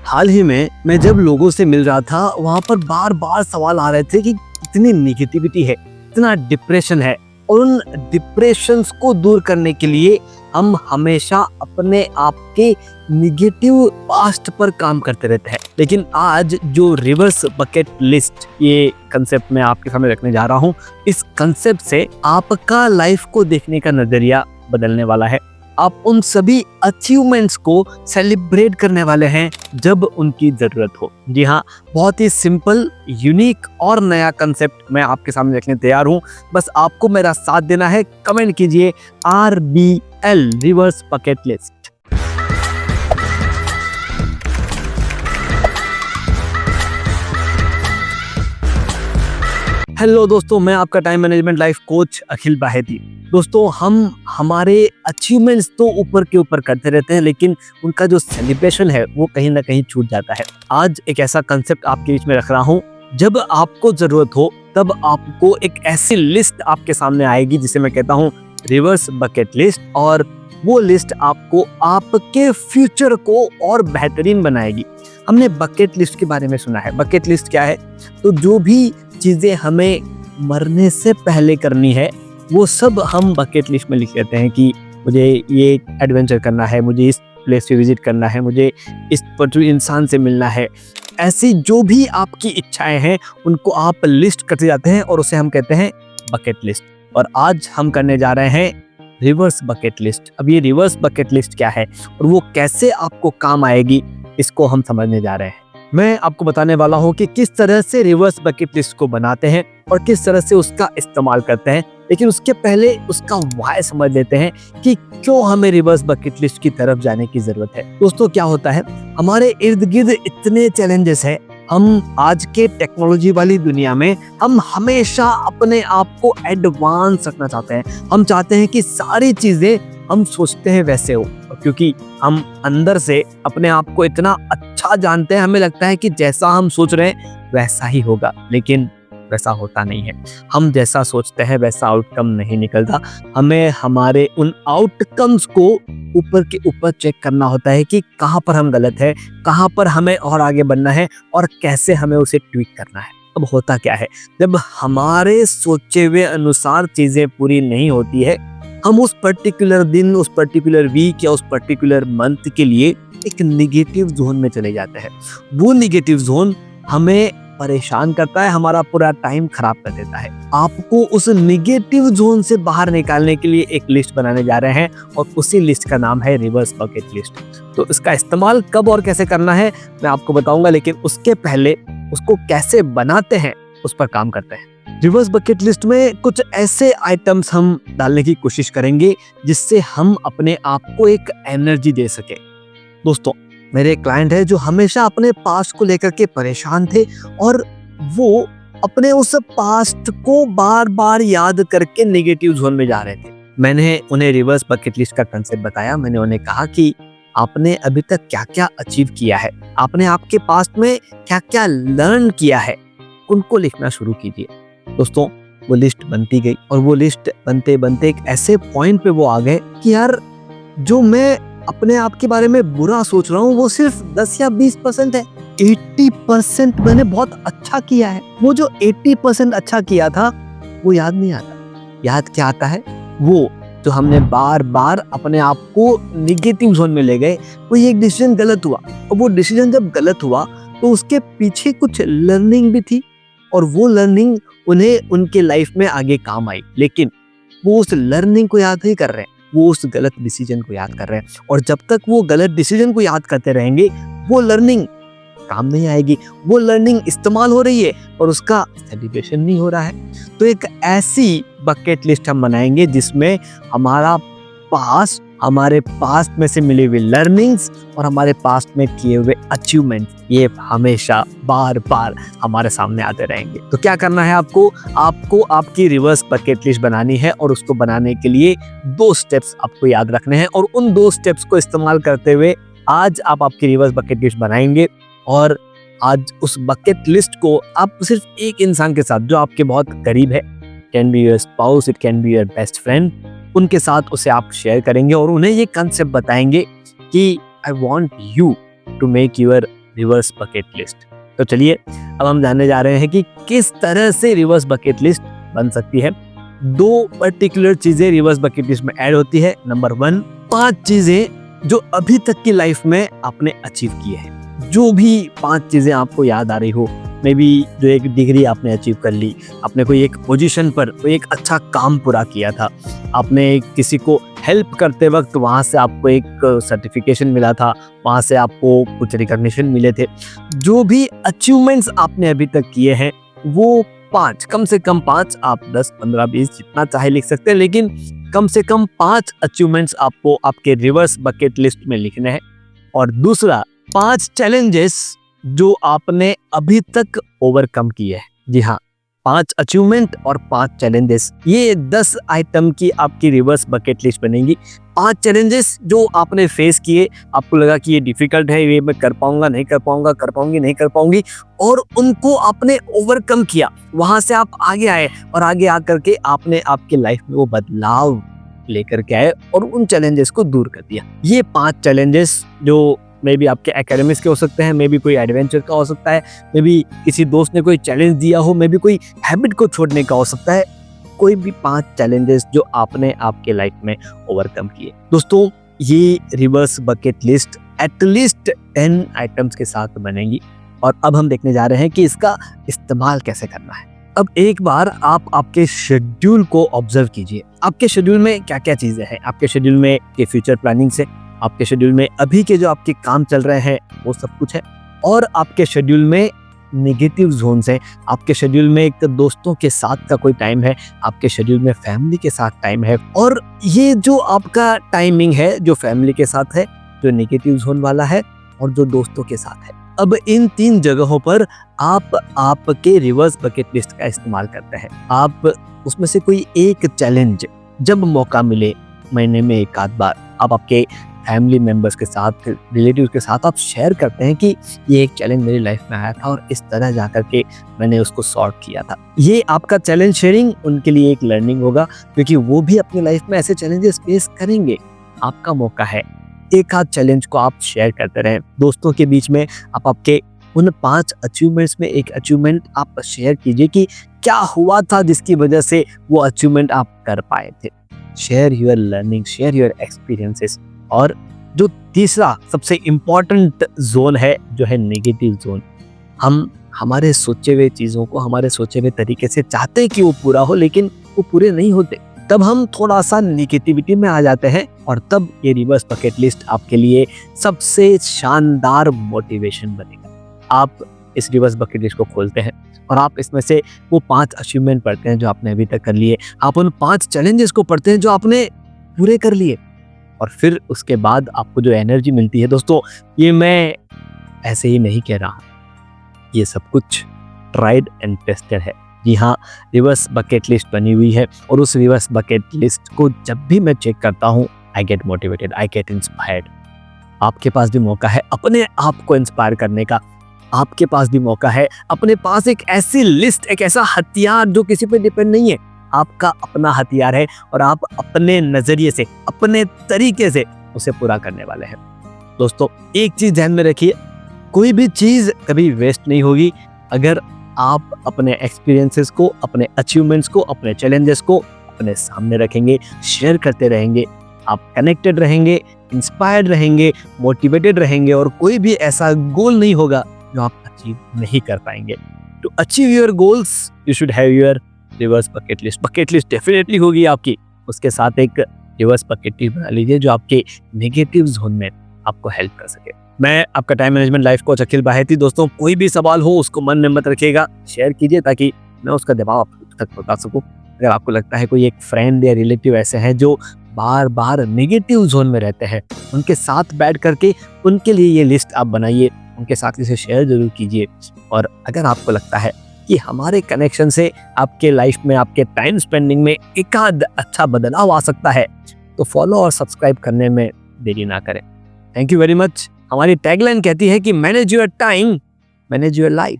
हाल ही में मैं जब लोगों से मिल रहा था, वहां पर बार बार सवाल आ रहे थे कि इतनी निगेटिविटी है, इतना डिप्रेशन है, और उन डिप्रेशंस को दूर करने के लिए हम हमेशा अपने आप के निगेटिव पास्ट पर काम करते रहते हैं। लेकिन आज जो रिवर्स बकेट लिस्ट ये कंसेप्ट मैं आपके सामने रखने जा रहा हूँ, इस कंसेप्ट से आपका लाइफ को देखने का नजरिया बदलने वाला है। आप उन सभी अचीवमेंट्स को सेलिब्रेट करने वाले हैं जब उनकी जरूरत हो। जी हाँ, बहुत ही सिंपल, यूनिक और नया कंसेप्ट मैं आपके सामने रखने तैयार हूँ। बस आपको मेरा साथ देना है। कमेंट कीजिए RBL, reverse bucket list. Hello दोस्तों, मैं आपका टाइम मैनेजमेंट लाइफ कोच अखिल बाहेती। दोस्तों, हम हमारे अचीवमेंट्स तो ऊपर के ऊपर करते रहते हैं, लेकिन उनका जो सेलिब्रेशन है वो कहीं ना कहीं छूट जाता है। आज एक ऐसा कंसेप्ट आपके बीच में रख रहा हूँ, जब आपको जरूरत हो तब आपको एक ऐसी लिस्ट आपके सामने आएगी जिसे मैं कहता हूँ रिवर्स बकेट लिस्ट, और वो लिस्ट आपको आपके फ्यूचर को और बेहतरीन बनाएगी। हमने बकेट लिस्ट के बारे में सुना है। बकेट लिस्ट क्या है? तो जो भी चीजें हमें मरने से पहले करनी है वो सब हम बकेट लिस्ट में लिख लेते हैं कि मुझे ये एडवेंचर करना है, मुझे इस प्लेस पे विजिट करना है, मुझे इस पर्टिकुलर इंसान से मिलना है। ऐसी जो भी आपकी इच्छाएं हैं उनको आप लिस्ट करते जाते हैं और उसे हम कहते हैं बकेट लिस्ट। और आज हम करने जा रहे हैं रिवर्स बकेट लिस्ट। अब ये रिवर्स बकेट लिस्ट क्या है और वो कैसे आपको काम आएगी, इसको हम समझने जा रहे हैं। मैं आपको बताने वाला हूँ कि किस तरह से रिवर्स बकेट लिस्ट को बनाते हैं और किस तरह से उसका इस्तेमाल करते हैं। लेकिन उसके पहले उसका व्हाय समझ लेते हैं कि क्यों हमें रिवर्स बकेट लिस्ट की तरफ जाने की जरूरत है। दोस्तों, क्या होता है, हमारे इर्द गिर्द इतने चैलेंजेस हैं। हम आज के टेक्नोलॉजी वाली दुनिया में हम हमेशा अपने आप को एडवांस रखना चाहते हैं। हम चाहते हैं कि सारी चीजें हम सोचते हैं वैसे हो, क्योंकि हम अंदर से अपने आप को इतना अच्छा जानते हैं, हमें लगता है कि जैसा हम सोच रहे हैं वैसा ही होगा। लेकिन वैसा होता नहीं है। हम जैसा सोचते हैं वैसा आउटकम नहीं निकलता। हमें हमारे उन आउटकम्स को ऊपर के ऊपर चेक करना होता है कि कहाँ पर हम गलत है, कहाँ पर हमें और आगे बढ़ना है और कैसे हमें उसे ट्वीक करना है। अब होता क्या है, जब हमारे सोचे हुए अनुसार चीजें पूरी नहीं होती है, हम उस पर्टिकुलर दिन, उस पर्टिकुलर वीक या उस पर्टिकुलर मंथ के लिए एक निगेटिव जोन में चले जाते हैं। वो निगेटिव जोन हमें परेशान करता है, हमारा पूरा टाइम खराब कर देता है। आपको उस निगेटिव जोन से बाहर निकालने के लिए एक लिस्ट बनाने जा रहे हैं और उसी लिस्ट का नाम है रिवर्स बकेट लिस्ट। तो इसका इस्तेमाल कब और कैसे करना है मैं आपको बताऊंगा, लेकिन उसके पहले उसको कैसे बनाते हैं उस पर काम करते हैं। रिवर्स बकेट लिस्ट में कुछ ऐसे आइटम्स हम डालने की कोशिश करेंगे जिससे हम अपने आप को एक एनर्जी दे सके। दोस्तों, मेरे एक क्लाइंट है जो हमेशा अपने पास्ट को लेकर के परेशान थे और वो अपने उस पास्ट को बार बार याद करके नेगेटिव जोन में जा रहे थे। मैंने उन्हें रिवर्स बकेट लिस्ट का कंसेप्ट बताया। मैंने उन्हें कहा कि आपने अभी तक क्या क्या अचीव किया है, आपने आपके पास्ट में क्या क्या लर्न किया है, उनको लिखना शुरू कीजिए। दोस्तों, वो लिस्ट बनती गई और वो लिस्ट बनते बनते एक ऐसे पॉइंट पे वो आ गए कि यार, जो मैं अपने आप के बारे में बुरा सोच रहा हूँ वो सिर्फ 10 या 20% है। 80% मैंने बहुत अच्छा किया है। वो जो 80% अच्छा किया था वो याद नहीं आता। याद क्या आता है? वो जो हमने बार बार अपने आप को निगेटिव जोन में ले गए, वो एक डिसीजन गलत हुआ, और वो डिसीजन जब गलत हुआ तो उसके पीछे कुछ लर्निंग भी थी और वो लर्निंग उन्हें उनके लाइफ में आगे काम आई। लेकिन वो उस लर्निंग को याद नहीं कर रहे हैं, वो उस गलत डिसीजन को याद कर रहे हैं। और जब तक वो गलत डिसीजन को याद करते रहेंगे, वो लर्निंग काम नहीं आएगी। वो लर्निंग इस्तेमाल हो रही है और उसका सेलिब्रेशन नहीं हो रहा है। तो एक ऐसी बकेट लिस्ट हम बनाएंगे जिसमें हमारा पास्ट, हमारे पास्ट में से मिली हुई लर्निंग्स और हमारे पास्ट में किए हुए अचीवमेंट, ये हमेशा बार बार हमारे सामने आते रहेंगे। तो क्या करना है आपको आपकी रिवर्स बकेट लिस्ट बनानी है, और उसको बनाने के लिए 2 स्टेप्स आपको याद रखने हैं, और उन 2 स्टेप्स को इस्तेमाल करते हुए आज आप आपकी रिवर्स बकेट लिस्ट बनाएंगे। और आज उस बकेट लिस्ट को आप सिर्फ एक इंसान के साथ जो आपके बहुत करीब है, can be your spouse, it can be your best friend, उनके साथ उसे आप शेयर करेंगे और उन्हें ये कंसेप्ट बताएंगे कि I want you to make your reverse bucket list. तो चलिए अब हम जानने जा रहे हैं कि किस तरह से रिवर्स बकेट लिस्ट बन सकती है। 2 पर्टिकुलर चीजें रिवर्स बकेट लिस्ट में ऐड होती है। नंबर 1, 5 चीजें जो अभी तक की लाइफ में आपने अचीव की है। जो भी 5 चीजें आपको याद आ रही हो, मे बी जो एक डिग्री आपने अचीव कर ली, आपने कोई एक पोजीशन पर कोई एक अच्छा काम पूरा किया था, आपने किसी को हेल्प करते वक्त वहाँ से आपको एक सर्टिफिकेशन मिला था, वहाँ से आपको कुछ रिकॉग्निशन मिले थे। जो भी अचीवमेंट्स आपने अभी तक किए हैं वो 5, कम से कम 5, आप 10, 15, 20 जितना चाहे लिख सकते हैं, लेकिन कम से कम 5 अचीवमेंट्स आपको आपके रिवर्स बकेट लिस्ट में लिखने हैं। और दूसरा, 5 चैलेंजेस जो आपने अभी तक ओवरकम किए हैं। जी हाँ, 5 अचीवमेंट और 5 चैलेंजेस, ये 10 आइटम की आपकी रिवर्स बकेट लिस्ट बनेगी। 5 चैलेंजेस जो आपने फेस किए, आपको लगा कि ये डिफिकल्ट है, ये मैं कर पाऊंगा, नहीं कर पाऊंगा, कर पाऊंगी, नहीं कर पाऊंगी, और उनको आपने ओवरकम किया, वहां से आप आगे आए और आगे आकर के आपने आपके लाइफ में वो बदलाव लेकर के आए और उन चैलेंजेस को दूर कर दिया। ये 5 चैलेंजेस जो मे बी आपके एकेडमिक्स के हो सकते हैं, मे बी कोई एडवेंचर का हो सकता है, मे बी किसी दोस्त ने कोई चैलेंज दिया हो, मे बी कोई हैबिट को छोड़ने का हो सकता है। कोई भी 5 चैलेंजेस जो आपने आपके लाइफ में ओवरकम किए। दोस्तों, ये reverse bucket list at least 10 items के साथ बनेगी और अब हम देखने जा रहे हैं कि इसका इस्तेमाल कैसे करना है। अब एक बार आप आपके शेड्यूल को ऑब्जर्व कीजिए। आपके शेड्यूल में क्या क्या चीजें हैं। आपके शेड्यूल में के फ्यूचर प्लानिंग से, आपके शेड्यूल में अभी के जो आपके काम चल रहे हैं वो सब कुछ है, और आपके शेड्यूल में नेगेटिव जोन्स हैं। आपके शेड्यूल में एक दोस्तों के साथ का कोई टाइम है, आपके शेड्यूल में फैमिली के साथ टाइम है, और ये जो आपका टाइमिंग है जो फैमिली के साथ है, जो नेगेटिव जोन वाला है, और जो दोस्तों के साथ है। अब इन 3 जगहों पर आप आपके रिवर्स बकेट लिस्ट का इस्तेमाल करते हैं। आप उसमें से कोई एक चैलेंज जब मौका मिले, महीने में एक आध बार, आप आपके फैमिली मेंबर्स के साथ, रिलेटिव्स के साथ आप शेयर करते हैं कि ये एक चैलेंज मेरी लाइफ में आया था और इस तरह जाकर के मैंने उसको सॉर्ट किया था। ये आपका चैलेंज शेयरिंग उनके लिए एक लर्निंग होगा, क्योंकि वो भी अपनी लाइफ में ऐसे चैलेंजेस फेस करेंगे। आपका मौका है एक आध चैलेंज को आप शेयर करते रहें। दोस्तों के बीच में आप आपके उन 5 अचीवमेंट्स में एक अचीवमेंट आप शेयर कीजिए कि क्या हुआ था जिसकी वजह से वो अचीवमेंट आप कर पाए थे। Share your learning, share your experiences. और जो तीसरा सबसे इम्पोर्टेंट जोन है, जो है नेगेटिव जोन। हम हमारे सोचे हुए चीज़ों को हमारे सोचे हुए तरीके से चाहते हैं कि वो पूरा हो, लेकिन वो पूरे नहीं होते। तब हम थोड़ा सा निगेटिविटी में आ जाते हैं, और तब ये रिवर्स बकेट लिस्ट आपके लिए सबसे शानदार मोटिवेशन बनेगा। आप इस रिवर्स बकेट लिस्ट को खोलते हैं और आप इसमें से वो 5 अचीवमेंट पढ़ते हैं जो आपने अभी तक कर लिए। आप उन 5 चैलेंजेस को पढ़ते हैं जो आपने पूरे कर लिए, और फिर उसके बाद आपको जो एनर्जी मिलती है, दोस्तों, ये मैं ऐसे ही नहीं कह रहा, ये सब कुछ ट्राइड एंड टेस्टेड है। जी हाँ, रिवर्स बकेट लिस्ट बनी हुई है, और उस रिवर्स बकेट लिस्ट को जब भी मैं चेक करता हूँ, I get motivated, I get inspired. आपके पास भी मौका है अपने आप को इंस्पायर करने का। आपके पास भी मौका है अपने पास एक ऐसी लिस्ट, एक ऐसा हथियार जो किसी पे डिपेंड नहीं है, आपका अपना हथियार है, और आप अपने नजरिए से, अपने तरीके से उसे पूरा करने वाले हैं। दोस्तों, एक चीज ध्यान में रखिए, कोई भी चीज कभी वेस्ट नहीं होगी अगर आप अपने एक्सपीरियंसेस को, अपने अचीवमेंट्स को, अपने चैलेंजेस को अपने सामने रखेंगे, शेयर करते रहेंगे। आप कनेक्टेड रहेंगे, इंस्पायर्ड रहेंगे, मोटिवेटेड रहेंगे, और कोई भी ऐसा गोल नहीं होगा जो आप अचीव नहीं कर पाएंगे। To achieve your goals you should have your reverse bucket list. Bucket list definitely होगी आपकी, उसके साथ एक रिवर्स बकेट लिस्ट बना लीजिए जो आपके नेगेटिव जोन में आपको हेल्प कर सके। मैं आपका टाइम मैनेजमेंट लाइफ कोच अखिल बाहेती। दोस्तों, कोई भी सवाल हो उसको मन में मत रखिएगा, शेयर कीजिए ताकि मैं उसका जवाब आप तक पहुंचा सकूं। अगर आपको लगता है कोई एक फ्रेंड या रिलेटिव ऐसे हैं जो बार बार नेगेटिव जोन में रहते हैं, उनके साथ बैठ करके उनके लिए ये लिस्ट आप बनाइए, उनके साथ इसे शेयर जरूर कीजिए। और अगर आपको लगता है कि हमारे कनेक्शन से आपके लाइफ में, आपके टाइम स्पेंडिंग में एक आध अच्छा बदलाव आ सकता है, तो फॉलो और सब्सक्राइब करने में देरी ना करें। Thank you very much. हमारी टैगलाइन कहती है कि manage your time, manage your life.